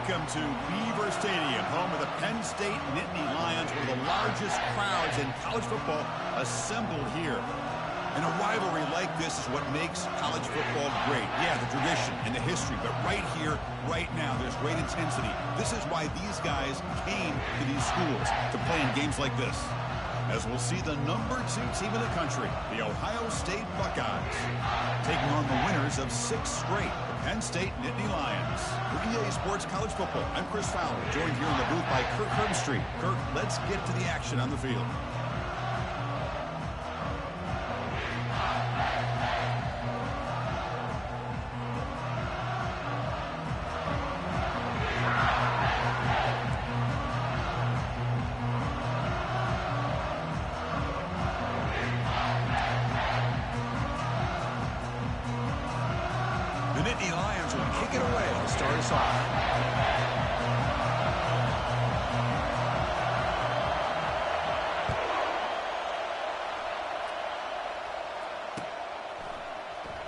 Welcome to Beaver Stadium, home of the Penn State Nittany Lions, one of the largest crowds in college football assembled here. And a rivalry like this is what makes college football great. Yeah, the tradition and the history, but right here, right now, there's great intensity. This is why these guys came to these schools to play in games like this. As we'll see the number 2 team in the country, the Ohio State Buckeyes, taking on the winners of 6 straight, the Penn State Nittany Lions. For EA Sports College Football, I'm Chris Fowler, joined here in the booth by Kirk Herbstreit. Kirk, let's get to the action on the field.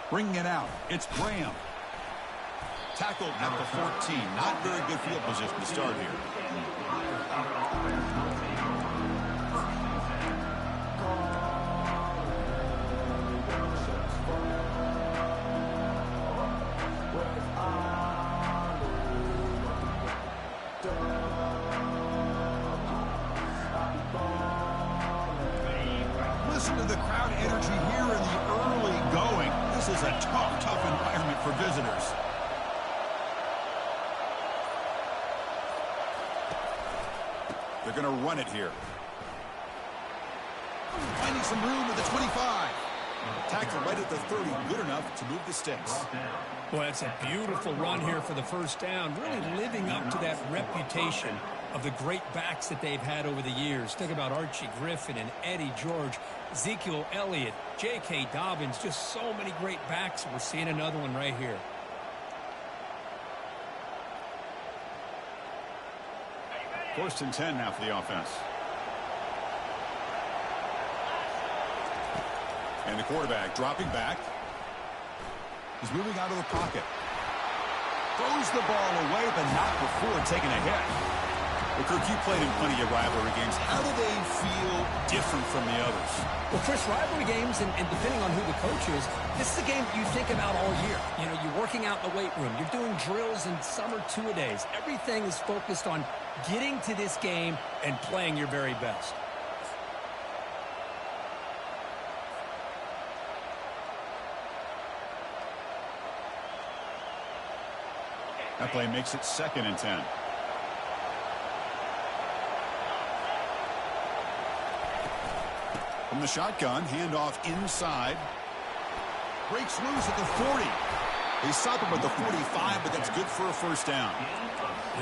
Bringing it out, it's Graham. Tackled at the 14. Not very good field position to start here. Listen to the crowd energy here in the early going. This is a tough environment for visitors. They're going to run it here. Finding some room at the 25. Tackle right at the 30. Good enough to move the sticks. Well, it's a beautiful run here for the first down. Really living up to that reputation of the great backs that they've had over the years. Think about Archie Griffin and Eddie George, Ezekiel Elliott, J.K. Dobbins, just so many great backs. We're seeing another one right here. First and 10 now for the offense. And the quarterback dropping back. He's moving out of the pocket. Throws the ball away, but not before taking a hit. Well, Kirk, you played in plenty of rivalry games. How do they feel different from the others? Well, Chris, rivalry games, and depending on who the coach is, this is a game you think about all year. You know, you're working out in the weight room. You're doing drills in summer two-a-days. Everything is focused on getting to this game and playing your very best. That play makes it 2nd and 10. From the shotgun, handoff inside. Breaks loose at the 40. They stop him at the 45, but that's good for a first down.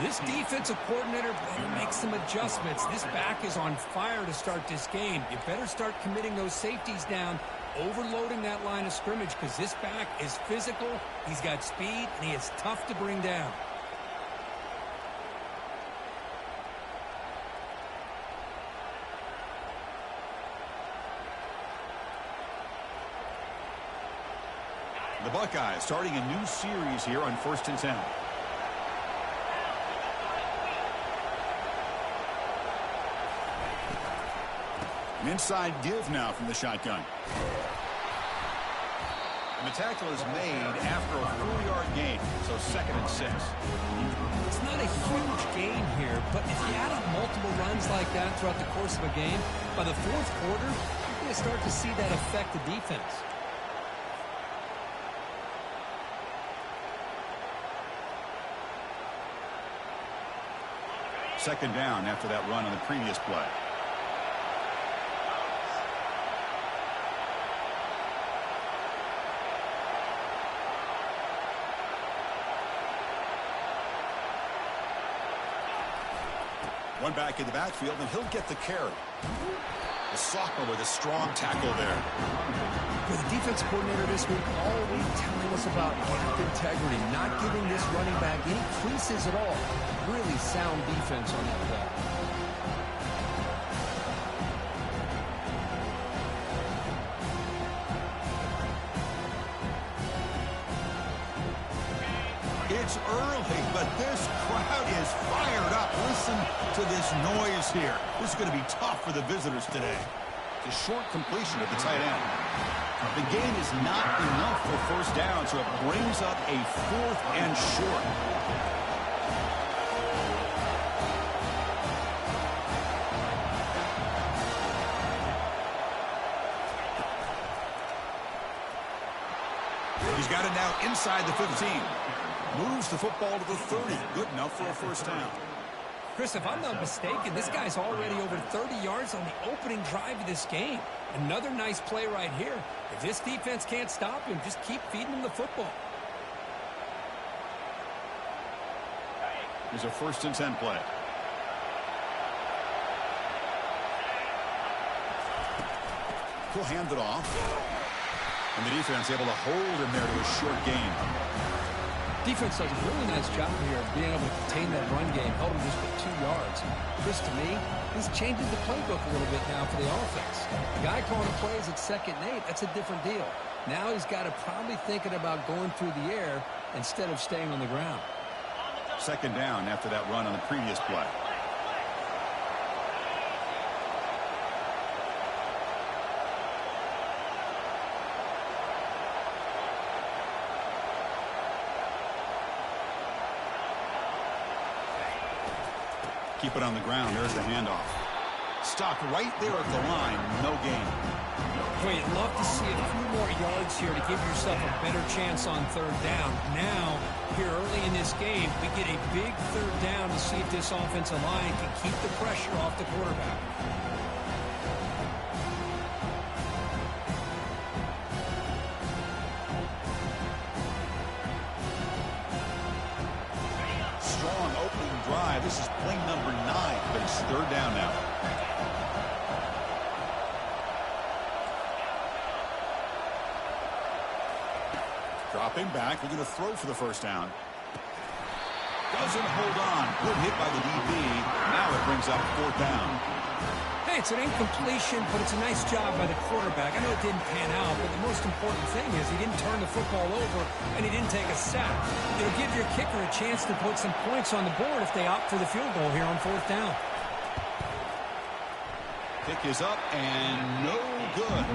This defensive coordinator better make some adjustments. This back is on fire to start this game. You better start committing those safeties down, overloading that line of scrimmage, because this back is physical, he's got speed, and he is tough to bring down. The Buckeyes starting a new series here on 1st and 10. An inside give now from the shotgun. And the tackle is made after a 4-yard gain, so 2nd and 6. It's not a huge gain here, but if you add up multiple runs like that throughout the course of a game, by the 4th quarter, you're going to start to see that affect the defense. Second down after that run on the previous play. One back in the backfield, and he'll get the carry. The sophomore with a strong tackle there. For the defense coordinator this week, all week telling us about gap integrity, not giving this running back any creases at all. Really sound defense on that play. It's early, but this crowd is fired up. Listen to this noise here. This is going to be tough for the visitors today. The short completion of the tight end. The gain is not enough for first down, so it brings up a 4th and short. He's got it now inside the 15. Moves the football to the 30. Good enough for a first down. Chris, if I'm not mistaken, this guy's already over 30 yards on the opening drive of this game. Another nice play right here. If this defense can't stop him, just keep feeding him the football. Here's a 1st and 10 play. He'll hand it off. And the defense able to hold him there to a short gain. Defense does a really nice job here of being able to contain that run game. Held him just with 2 yards. Chris, to me, this changes the playbook a little bit now for the offense. The guy calling the plays at 2nd and 8, that's a different deal. Now he's got to probably thinking about going through the air instead of staying on the ground. 2nd down after that run on the previous play. Keep it on the ground. There's the handoff. Stopped right there at the line. No gain. Boy, you'd love to see a few more yards here to give yourself a better chance on 3rd down. Now, here early in this game, we get a big 3rd down to see if this offensive line can keep the pressure off the quarterback. This is play number 9, but it's 3rd down now. Dropping back, we're going to throw for the first down. Doesn't hold on. Good hit by the DB. Now it brings up 4th down. Hey, it's an incompletion, but it's a nice job by the quarterback. I know it didn't pan out, but the most important thing is he didn't turn the football over and he didn't take a sack. It'll give your kicker a chance to put some points on the board if they opt for the field goal here on 4th down. Kick is up and no good.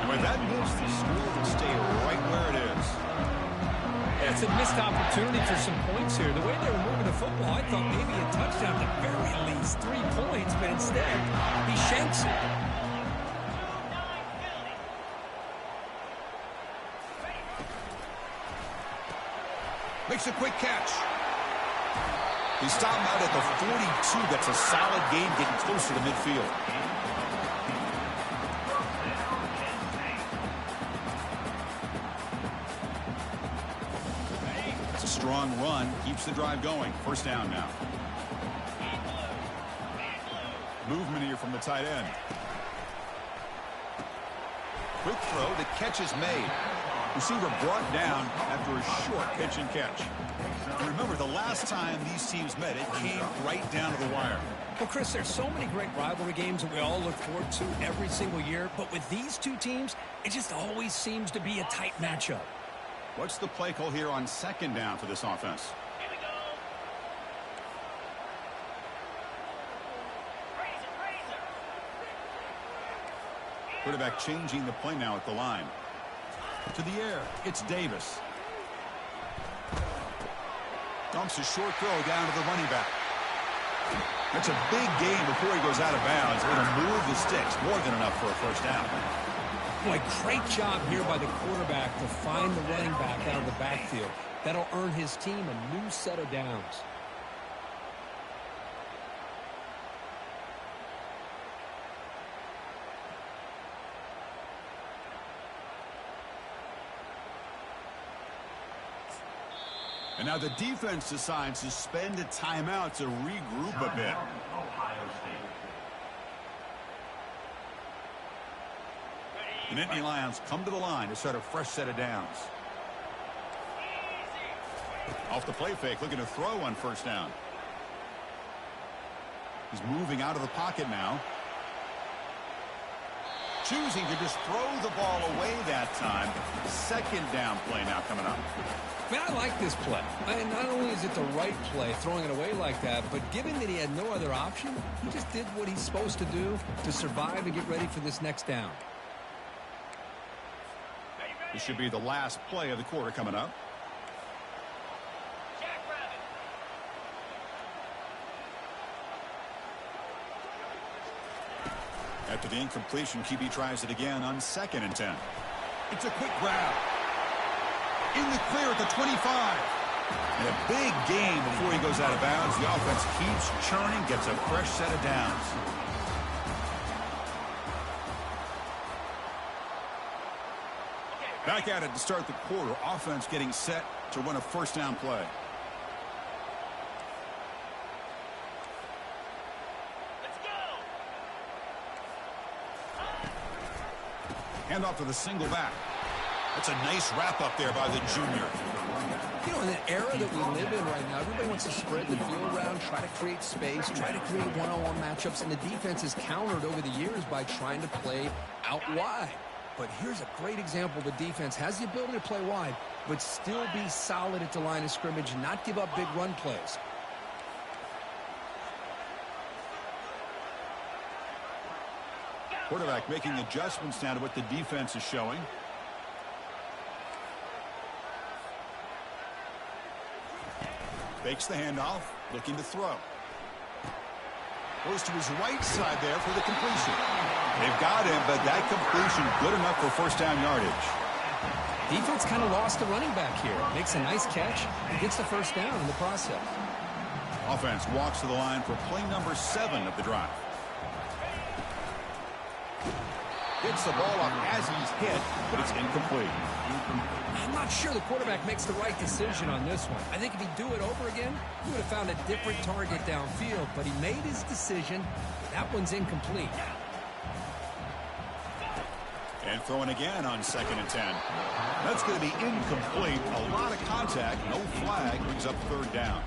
And with that miss, the score will stay right where it is. It's a missed opportunity for some points here. The way they were moving the football, I thought maybe a touchdown at the very least, 3 points, but instead, he shanks it. Makes a quick catch. He stopped out at the 42. That's a solid gain, getting closer to midfield. Strong run keeps the drive going. First down now. Movement here from the tight end. Quick throw. The catch is made. Receiver brought down after a short pitch and catch. And remember, the last time these teams met, it came right down to the wire. Well, Chris, there's so many great rivalry games that we all look forward to every single year. But with these two teams, it just always seems to be a tight matchup. What's the play call here on 2nd down for this offense? Here we go. Razor. Quarterback changing the play now at the line. To the air. It's Davis. Dumps a short throw down to the running back. That's a big gain before he goes out of bounds. Going to move the sticks. More than enough for a first down. Boy, great job here by the quarterback to find the running back out of the backfield. That'll earn his team a new set of downs. And now the defense decides to spend a timeout to regroup a bit. The Nittany Lions come to the line to start a fresh set of downs. Off the play fake, looking to throw on first down. He's moving out of the pocket now. choosing to just throw the ball away that time. Second down play now coming up. Man, I like this play. And not only is it the right play, throwing it away like that, but given that he had no other option, he just did what he's supposed to do to survive and get ready for this next down. This should be the last play of the quarter coming up. After the incompletion, QB tries it again on 2nd and 10. It's a quick grab. In the clear at the 25. And a big gain before he goes out of bounds. The offense keeps churning, gets a fresh set of downs. Back at it to start the quarter. Offense getting set to run a first down play. Hand off to the single back. That's a nice wrap up there by the junior. You know, in the era that we live in right now, everybody wants to spread the field around, try to create space, try to create one-on-one matchups, and the defense has countered over the years by trying to play out wide. But here's a great example. The defense has the ability to play wide, but still be solid at the line of scrimmage and not give up big run plays. Quarterback making adjustments now to what the defense is showing. Fakes the handoff, looking to throw. Goes to his right side there for the completion. They've got him, but that completion good enough for first down yardage. Defense kind of lost the running back here. Makes a nice catch and gets the first down in the process. Offense walks to the line for play number 7 of the drive. Gets the ball up as he's hit, but it's incomplete. I'm not sure the quarterback makes the right decision on this one. I think if he'd do it over again, he would have found a different target downfield, but he made his decision. That one's incomplete. And throwing again on 2nd and 10. That's going to be incomplete. A lot of contact, no flag, brings up 3rd down.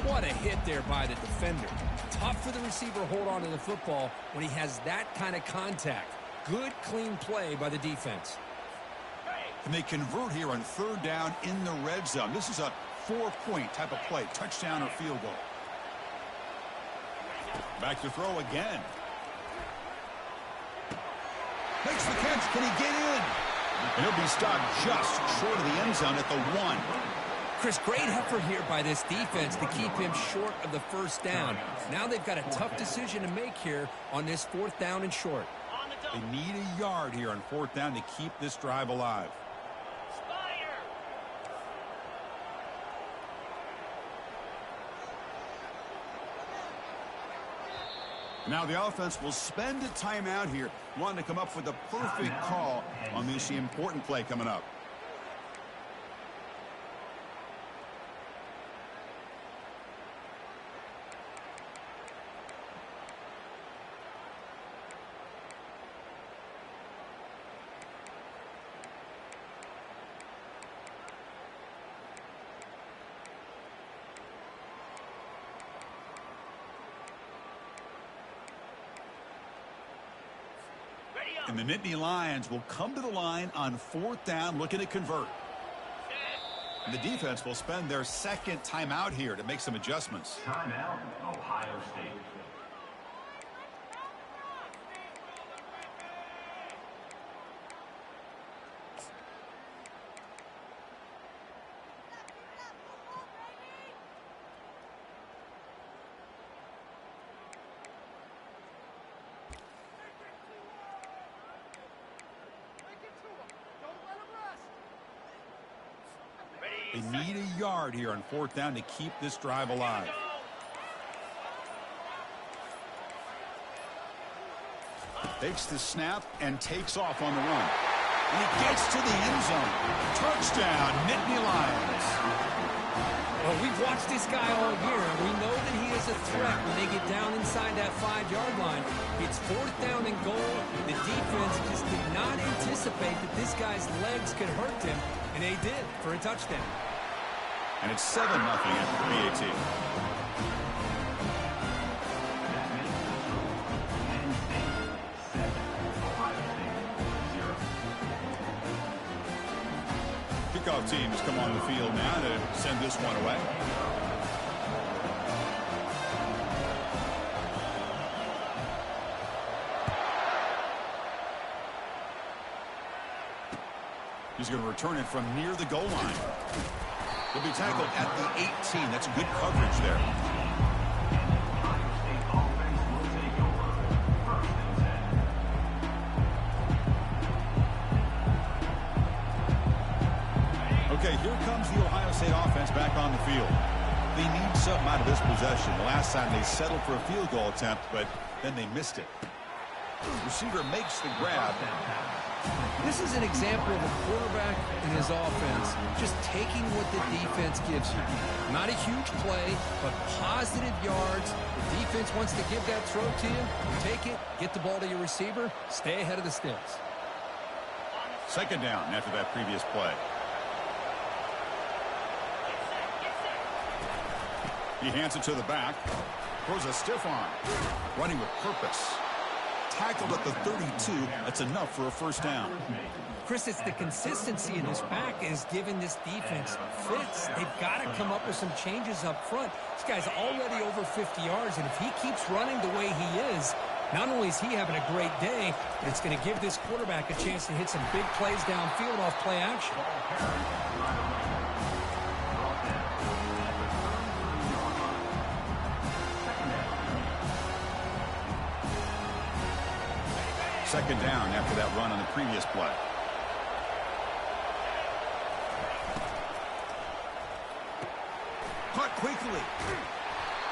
What a hit there by the defender. Tough for the receiver to hold on to the football when he has that kind of contact. Good, clean play by the defense. And they convert here on 3rd down in the red zone. This is a 4-point type of play, touchdown or field goal. Back to throw again. Makes the catch. Can he get in? And he'll be stopped just short of the end zone at the 1. Chris, great effort here by this defense to keep him short of the first down. Now they've got a tough decision to make here on this 4th down and short. They need a yard here on 4th down to keep this drive alive. Now the offense will spend a timeout here, wanting to come up with the perfect call on this important play coming up. And the Nittany Lions will come to the line on 4th down, looking to convert. And the defense will spend their 2nd timeout here to make some adjustments. Timeout, Ohio State. They need a yard here on 4th down to keep this drive alive. Takes the snap and takes off on the run. And he gets to the end zone. Touchdown, Nittany Lions. Well, we've watched this guy all year, and we know that he is a threat when they get down inside that 5-yard line. It's 4th down and goal. The defense just did not anticipate that this guy's legs could hurt him, and they did for a touchdown. And it's 7-0 after the PAT. kickoff team has come on the field now to send this one away. He's going to return it from near the goal line. He'll be tackled at the 18. That's good coverage there. Okay, here comes the Ohio State offense back on the field. They need something out of this possession. The last time they settled for a field goal attempt, but then they missed it. Receiver makes the grab. This is an example of a quarterback and his offense just taking what the defense gives you. Not a huge play, but positive yards. The defense wants to give that throw to you. You take it, get the ball to your receiver, stay ahead of the sticks. Second down after that previous play. He hands it to the back. Throws a stiff arm. Running with purpose. Tackled at the 32. That's enough for a first down. Chris, it's the consistency in this back is giving this defense fits. They've got to come up with some changes up front. This guy's already over 50 yards, and if he keeps running the way he is, not only is he having a great day, but it's going to give this quarterback a chance to hit some big plays downfield off play action. Second down after that run on the previous play. Caught quickly.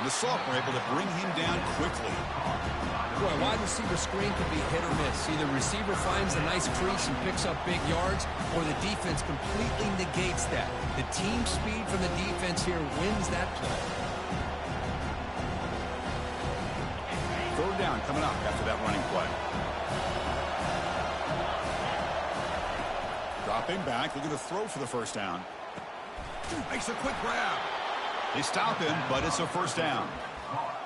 And the sophomore able to bring him down quickly. Boy, a wide receiver screen can be hit or miss. Either receiver finds a nice crease and picks up big yards, or the defense completely negates that. The team speed from the defense here wins that play. Third down coming up after that running play. Dropping back, looking to throw for the first down. Makes a quick grab. They stop him, but it's a first down.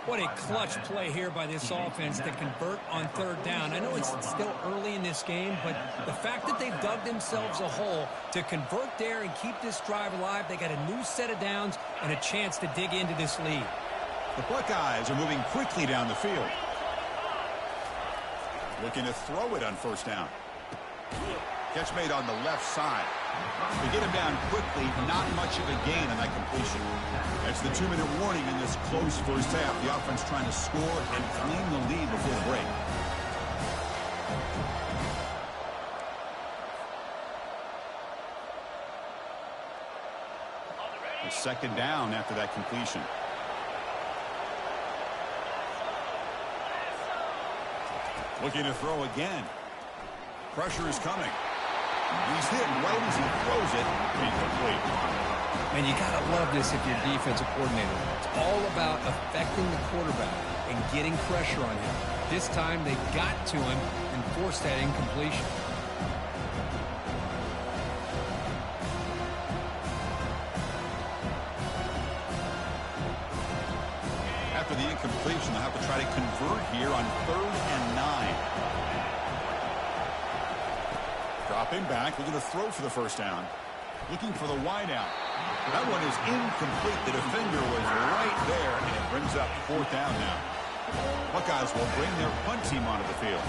What a clutch play here by this offense to convert on third down. I know it's still early in this game, but the fact that they've dug themselves a hole to convert there and keep this drive alive, they got a new set of downs and a chance to dig into this lead. The Buckeyes are moving quickly down the field. Looking to throw it on first down. Catch made on the left side. They get him down quickly, not much of a gain on that completion. That's the 2-minute warning in this close first half. The offense trying to score and claim the lead before the break. The second down after that completion. Looking to throw again. Pressure is coming. He's hit right as he throws it. Incomplete. And you got to love this if you're a defensive coordinator. It's all about affecting the quarterback and getting pressure on him. This time they got to him and forced that incompletion. After the incompletion, they'll have to try to convert here on 3rd and 9. Dropping back, looking to throw for the first down. Looking for the wide out. That one is incomplete. The defender was right there, and it brings up 4th down now. Buckeyes will bring their punt team onto the field.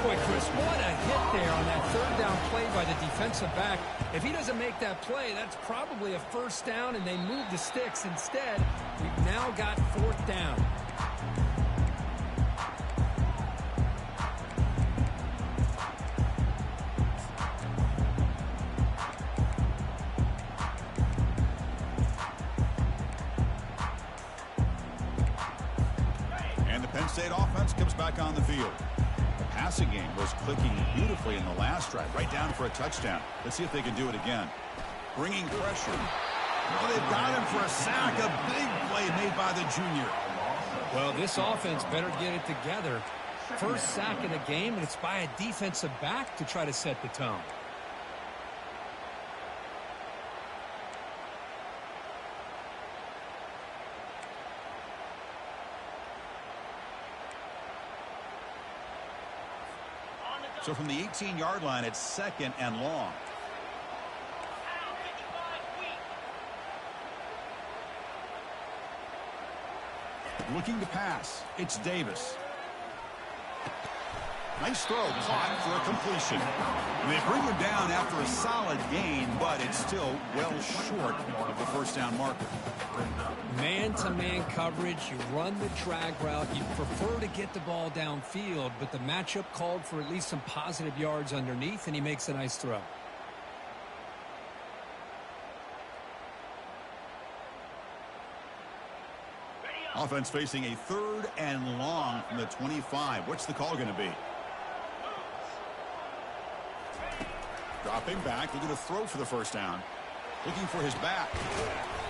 Boy, Chris, what a hit there on that 3rd down play by the defensive back. If he doesn't make that play, that's probably a first down, and they move the sticks. Instead, we've now got 4th down. State offense comes back on the field. The passing game was clicking beautifully in the last drive, right down for a touchdown. Let's see if they can do it again. Bringing pressure. Well, they've got him for a sack. A big play made by the junior. Well, this offense better get it together. First sack of the game, and it's by a defensive back to try to set the tone. So from the 18-yard line, it's 2nd and long. looking to pass. It's Davis. Nice throw, caught for a completion. And they bring him down after a solid gain, but it's still well short of the first down marker. Man-to-man coverage, you run the drag route. You prefer to get the ball downfield, but the matchup called for at least some positive yards underneath, and he makes a nice throw. Offense facing a 3rd and long from the 25. What's the call going to be? Dropping back, looking to throw for the first down. Looking for his back.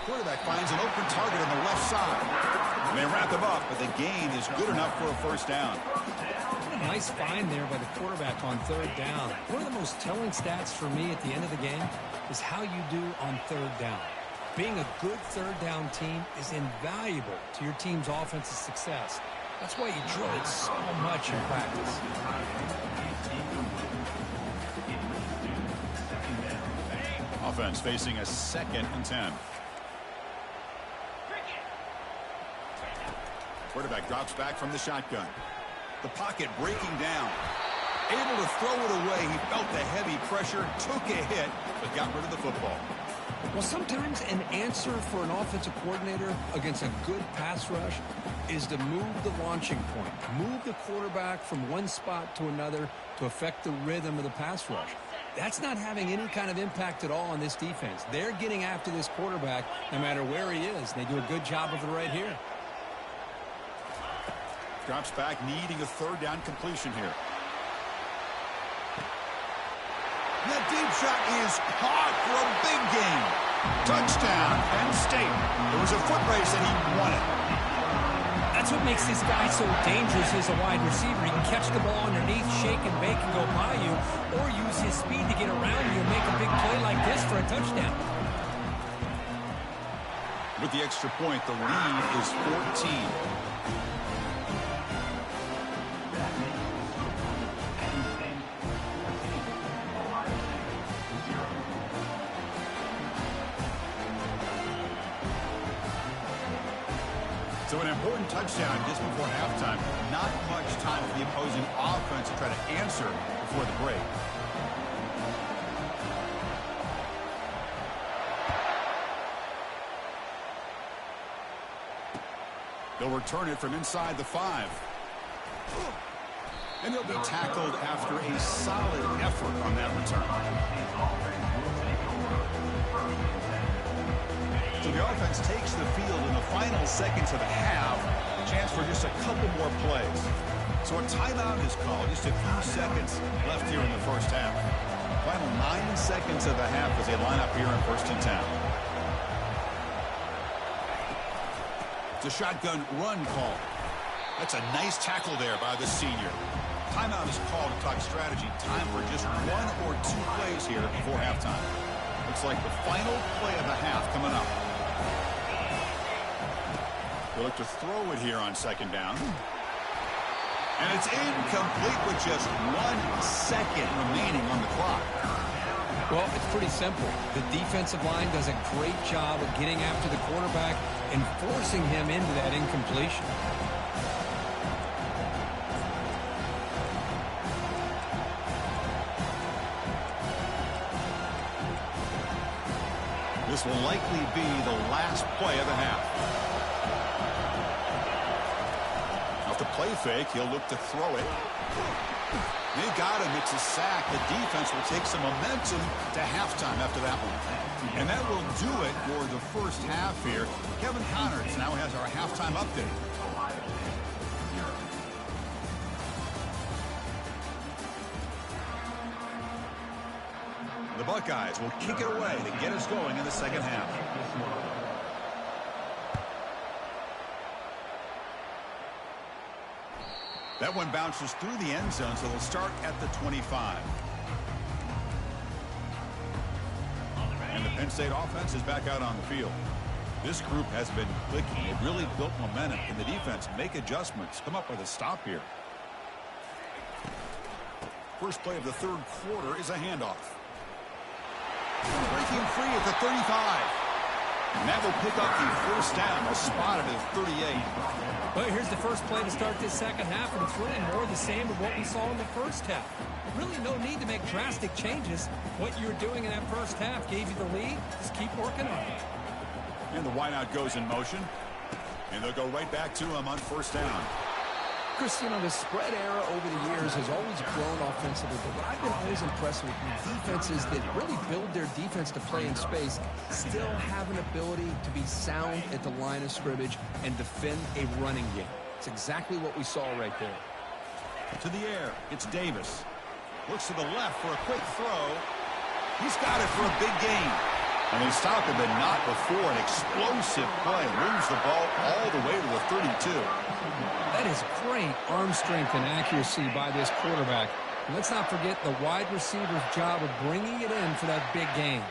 Quarterback finds an open target on the left side. And they wrap him up, but the gain is good enough for a first down. Nice find there by the quarterback on 3rd down. One of the most telling stats for me at the end of the game is how you do on 3rd down. Being a good 3rd down team is invaluable to your team's offensive success. That's why you drill it so much in practice. Offense facing a 2nd and 10. Quarterback drops back from the shotgun. The pocket breaking down. Able to throw it away. He felt the heavy pressure, took a hit, but got rid of the football. Well, sometimes an answer for an offensive coordinator against a good pass rush is to move the launching point. Move the quarterback from one spot to another to affect the rhythm of the pass rush. That's not having any kind of impact at all on this defense. They're getting after this quarterback no matter where he is. They do a good job of it right here. Drops back, needing a 3rd down completion here. That deep shot is caught for a big gain. Touchdown, Penn State. It was a foot race and he won it. That's what makes this guy so dangerous as a wide receiver. He can catch the ball underneath, shake and bake and go by you, or use his speed to get around you and make a big play like this for a touchdown. With the extra point, the lead is 14. So an important touchdown just before halftime. Not much time for the opposing offense to try to answer before the break. They'll return it from inside the 5. And he'll be tackled after a solid effort on that return. So the offense takes the field in the final seconds of the half. Chance for just a couple more plays. So a timeout is called. Just a few seconds left here in the first half. Final 9 seconds of the half as they line up here in 1st and 10. It's a shotgun run call. That's a nice tackle there by the senior. Timeout is called to talk strategy. Time for just 1 or 2 plays here before halftime. Looks like the final play of the half coming up. They look to throw it here on 2nd down. And it's incomplete with just 1 second remaining on the clock. Well, it's pretty simple. The defensive line does a great job of getting after the quarterback and forcing him into that incompletion. This will likely be the last play of the half. Off the play fake, he'll look to throw it. They got him. It's a sack. The defense will take some momentum to halftime after that one. And that will do it for the first half here. Kevin Connors now has our halftime update. The Buckeyes will kick it away to get us going in the second half. That one bounces through the end zone, so they'll start at the 25. And the Penn State offense is back out on the field. This group has been clicking. They've really built momentum. Can the defense make adjustments? Come up with a stop here. First play of the 3rd quarter is a handoff. Breaking free at the 35. And that will pick up the first down. A spot at 38. Well, here's the first play to start this second half, and it's really more the same of what we saw in the first half. Really no need to make drastic changes. What you were doing in that first half gave you the lead. Just keep working on it. And the wideout goes in motion. And they'll go right back to him on first down. Chris, you know, the spread era over the years has always grown offensively, but what I've been always impressed with defenses that really build their defense to play in space still have an ability to be sound at the line of scrimmage and defend a running game. It's exactly what we saw right there. To the air, it's Davis. Looks to the left for a quick throw. He's got it for a big gain. And they stop him, but not before an explosive play. Moves the ball all the way to the 32. That is great arm strength and accuracy by this quarterback. And let's not forget the wide receiver's job of bringing it in for that big gain.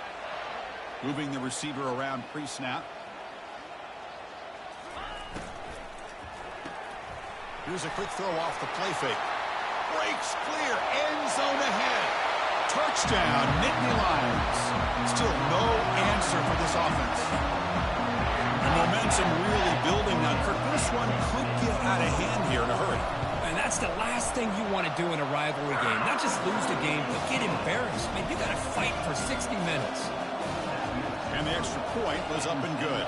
Moving the receiver around pre-snap. Here's a quick throw off the play fake. Breaks clear. End zone ahead. Touchdown, Nittany Lions. Still no answer for this offense. The momentum really building now. Kirk, this one could get out of hand here in a hurry. And that's the last thing you want to do in a rivalry game. Not just lose the game, but get embarrassed. Man, you got to fight for 60 minutes. And the extra point was up and good.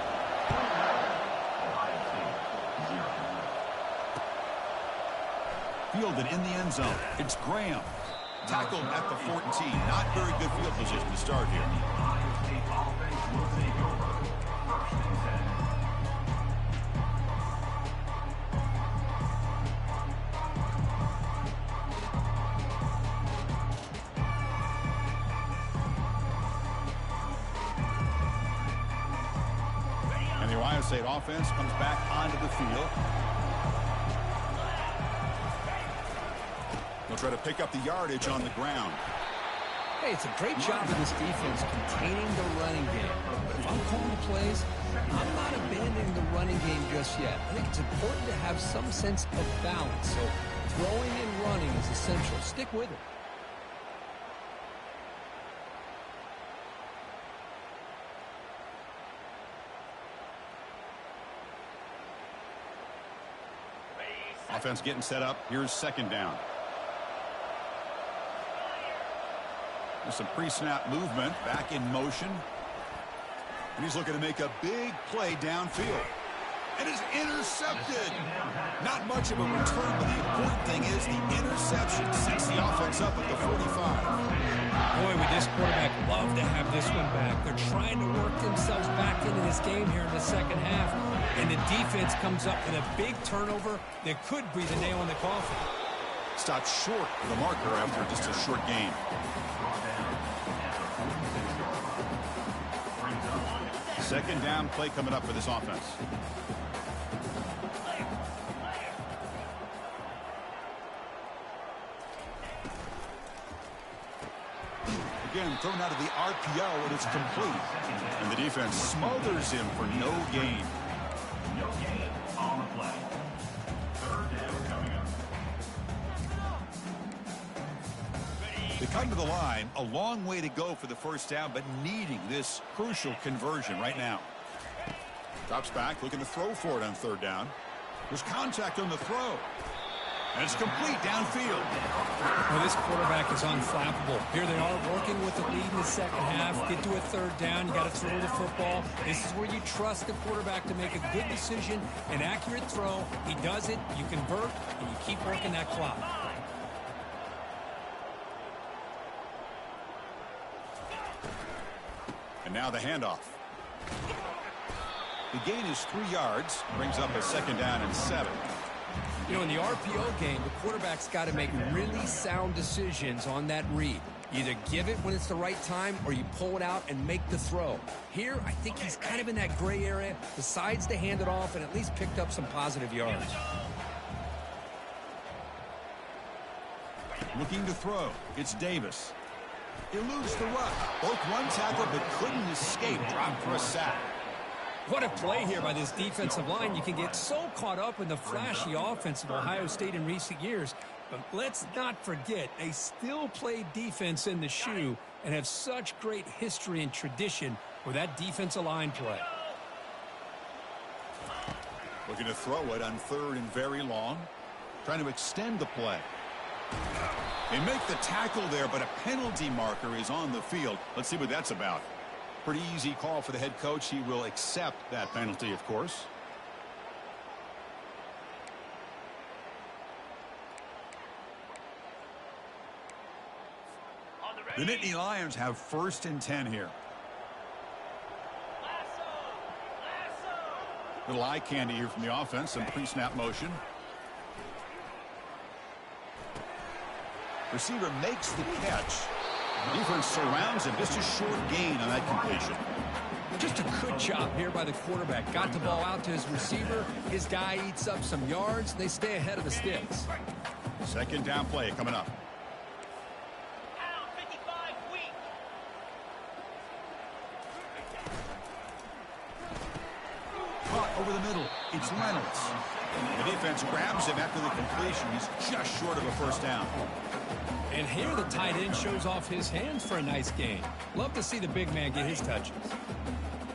Fielded in the end zone. It's Graham. Tackled at the 14. Not very good field position to start here. And the Ohio State offense comes back onto the field. They'll try to pick up the yardage on the ground. Hey, it's a great job of this defense containing the running game. But if I'm calling the plays, I'm not abandoning the running game just yet. I think it's important to have some sense of balance. So throwing and running is essential. Stick with it. Offense getting set up. Here's second down. There's some pre-snap movement, back in motion. And he's looking to make a big play downfield. And it's intercepted. Not much of a return, but the important thing is the interception sets the offense up at the 45. Boy, would this quarterback love to have this one back. They're trying to work themselves back into this game here in the second half. And the defense comes up with a big turnover that could be the nail in the coffin. Stopped short of the marker after just a short gain. Second down play coming up for this offense. Again, thrown out of the RPO, and it's complete. And the defense smothers him for no gain. No gain on the play. Third down coming up. They come to the line, a long way to go for the first down, but needing this crucial conversion right now. Drops back, looking to throw for it on third down. There's contact on the throw. And it's complete downfield. Well, this quarterback is unflappable. Here they are working with the lead in the second half. Get to a third down. You got to throw the football. This is where you trust the quarterback to make a good decision, an accurate throw. He does it, you convert, and you keep working that clock. And now the handoff. The gain is 3 yards. Brings up a second down and 7. You know, in the RPO game, the quarterback's got to make really sound decisions on that read. Either give it when it's the right time or you pull it out and make the throw. Here, I think he's kind of in that gray area, decides to hand it off and at least picked up some positive yards. Looking to throw. It's Davis. Eludes the rush. Broke one tackle but couldn't escape. Dropped for a sack. What a play here by this defensive line. You can get so caught up in the flashy offense of Ohio State in recent years. But let's not forget, they still play defense in the shoe and have such great history and tradition with that defensive line play. Looking to throw it on 3rd and very long. Trying to extend the play. They make the tackle there, but a penalty marker is on the field. Let's see what that's about. Pretty easy call for the head coach. He will accept that penalty, of course. The Nittany Lions have 1st and 10 here. Little eye candy here from the offense. Some pre-snap motion. Receiver makes the catch. Defense surrounds him. Just a short gain on that completion. Just a good job here by the quarterback. Got the ball out to his receiver. His guy eats up some yards. They stay ahead of the sticks. 2nd down play coming up. Caught over the middle. It's Reynolds. The defense grabs him after the completion. He's just short of a 1st down. And here the tight end shows off his hands for a nice gain. Love to see the big man get his touches.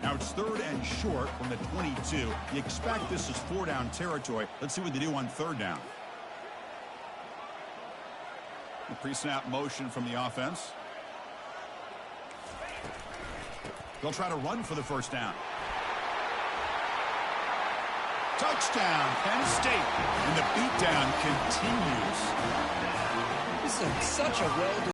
Now it's 3rd and short from the 22. You expect this is 4-down territory. Let's see what they do on 3rd down. The pre-snap motion from the offense. They'll try to run for the 1st down. Touchdown, Penn State. And the beatdown continues. This is such a well